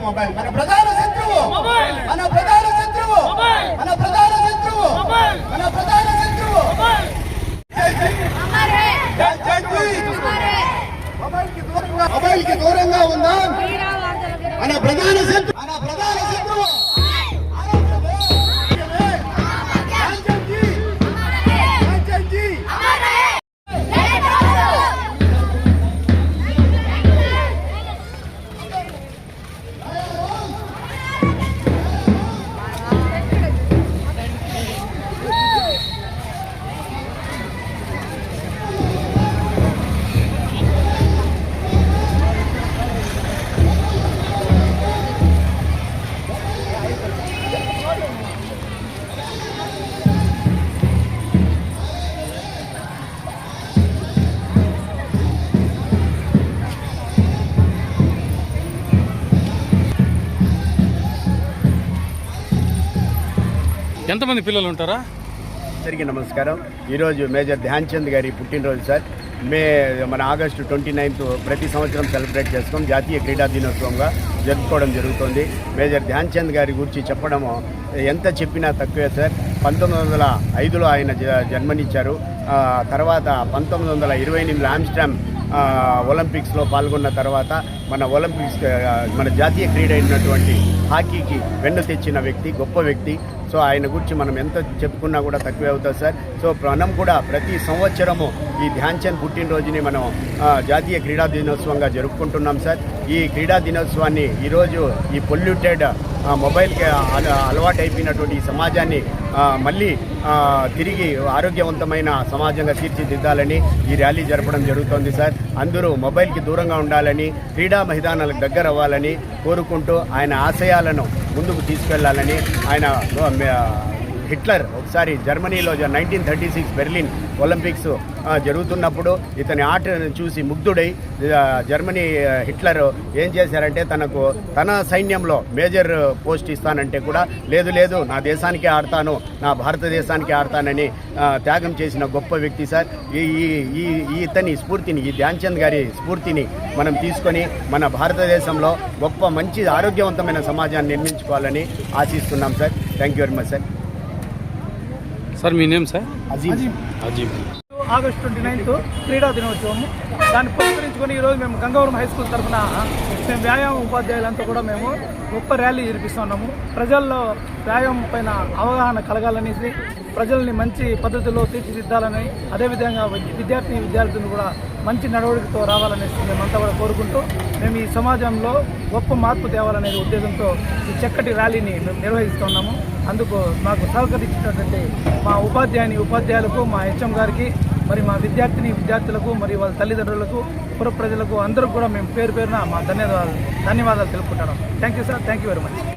Mobile మన ప్రధాన శత్రువు, మన ప్రధాన శత్రువు, మన ప్రధాన శత్రువు, మన ప్రధాన శత్రువు. మొబైల్ కి దూరంగా ఉందాం. మన ప్రధాన శత్రువు, మన ప్రధాన శత్రువు. ఎంతమంది పిల్లలు ఉంటారా? అందరికీ నమస్కారం. ఈరోజు మేజర్ ధ్యాన్ చంద్ గారి పుట్టినరోజు సార్. మన ఆగస్టు 29th ప్రతి సంవత్సరం సెలబ్రేట్ చేస్తాం. జాతీయ క్రీడా దినోత్సవంగా జరుపుకోవడం జరుగుతుంది. మేజర్ ధ్యాన్ చంద్ గారి గురించి చెప్పడము ఎంత చెప్పినా తక్కువే సార్. 1905లో ఆయన జన్మనిచ్చారు. తర్వాత 1928 ఆమ్స్టర్డామ్ ఒలింపిక్స్లో పాల్గొన్న తర్వాత మన జాతీయ క్రీడ అయినటువంటి హాకీకి వెన్ను తెచ్చిన వ్యక్తి, గొప్ప వ్యక్తి. సో ఆయన గురించి మనం ఎంత చెప్పుకున్నా కూడా తక్కువే అవుతుంది సార్. సో మనం కూడా ప్రతి సంవత్సరము ఈ ధ్యాన్ చంద్ పుట్టినరోజుని మనం జాతీయ క్రీడా దినోత్సవంగా జరుపుకుంటున్నాం సార్. ఈ క్రీడా దినోత్సవాన్ని ఈరోజు ఈ పొల్యూటెడ్ మొబైల్కి అలవాటు అయిపోయినటువంటి ఈ సమాజాన్ని మళ్ళీ తిరిగి ఆరోగ్యవంతమైన సమాజంగా తీర్చిదిద్దాలని ఈ ర్యాలీ జరపడం జరుగుతోంది సార్. అందరూ మొబైల్కి దూరంగా ఉండాలని, క్రీడా మైదానాలకు దగ్గర అవ్వాలని కోరుకుంటూ ఆయన ఆశయాలను ముందుకు తీసుకెళ్లాలని ఆయన హిట్లర్ ఒకసారి జర్మనీలో 1936 బెర్లిన్ ఒలింపిక్స్ జరుగుతున్నప్పుడు ఇతని ఆటను చూసి ముగ్ధుడై జర్మనీ హిట్లర్ ఏం చేశారంటే తన సైన్యంలో మేజర్ పోస్ట్ ఇస్తానంటే కూడా లేదు నా దేశానికే ఆడతాను, నా భారతదేశానికే ఆడతానని త్యాగం చేసిన గొప్ప వ్యక్తి సార్. ఇతని స్ఫూర్తిని, ఈ ధ్యాన్ చంద్ గారి స్ఫూర్తిని మనం తీసుకొని మన భారతదేశంలో గొప్ప మంచి ఆరోగ్యవంతమైన సమాజాన్ని నిర్మించుకోవాలని ఆశిస్తున్నాం sir. Thank you very much sir. Sir me name sir? Azeem. August 29th క్రీడా దినోత్సవం. దాన్ని పురస్కరించుకొని ఈరోజు మేము గంగవరం హై స్కూల్ తరఫున మేము వ్యాయామ ఉపాధ్యాయులంతా కూడా మేము గొప్ప ర్యాలీ జరిపిస్తున్నాము. ప్రజల్లో వ్యాయామం పైన అవగాహన కలగాలనేసి, ప్రజల్ని మంచి పద్ధతిలో తీర్చిదిద్దాలని, అదేవిధంగా విద్యార్థులు కూడా మంచి నడవడికతో రావాలనేసి మేమంతా కూడా కోరుకుంటూ మేము ఈ సమాజంలో గొప్ప మార్పు తేవాలనే ఉద్దేశంతో ఈ చక్కటి ర్యాలీని మేము నిర్వహిస్తున్నాము. అందుకు మాకు సహకరించినటువంటి మా ఉపాధ్యాయులకు, మా హెచ్ఎం గారికి, మరి మా విద్యార్థులకు, మరి వాళ్ళ తల్లిదండ్రులకు, పుర ప్రజలకు అందరికి కూడా మేము పేరు పేరున మా ధన్యవాదాలు తెలుపుకుంటున్నాం. Thank you sir. Thank you very much.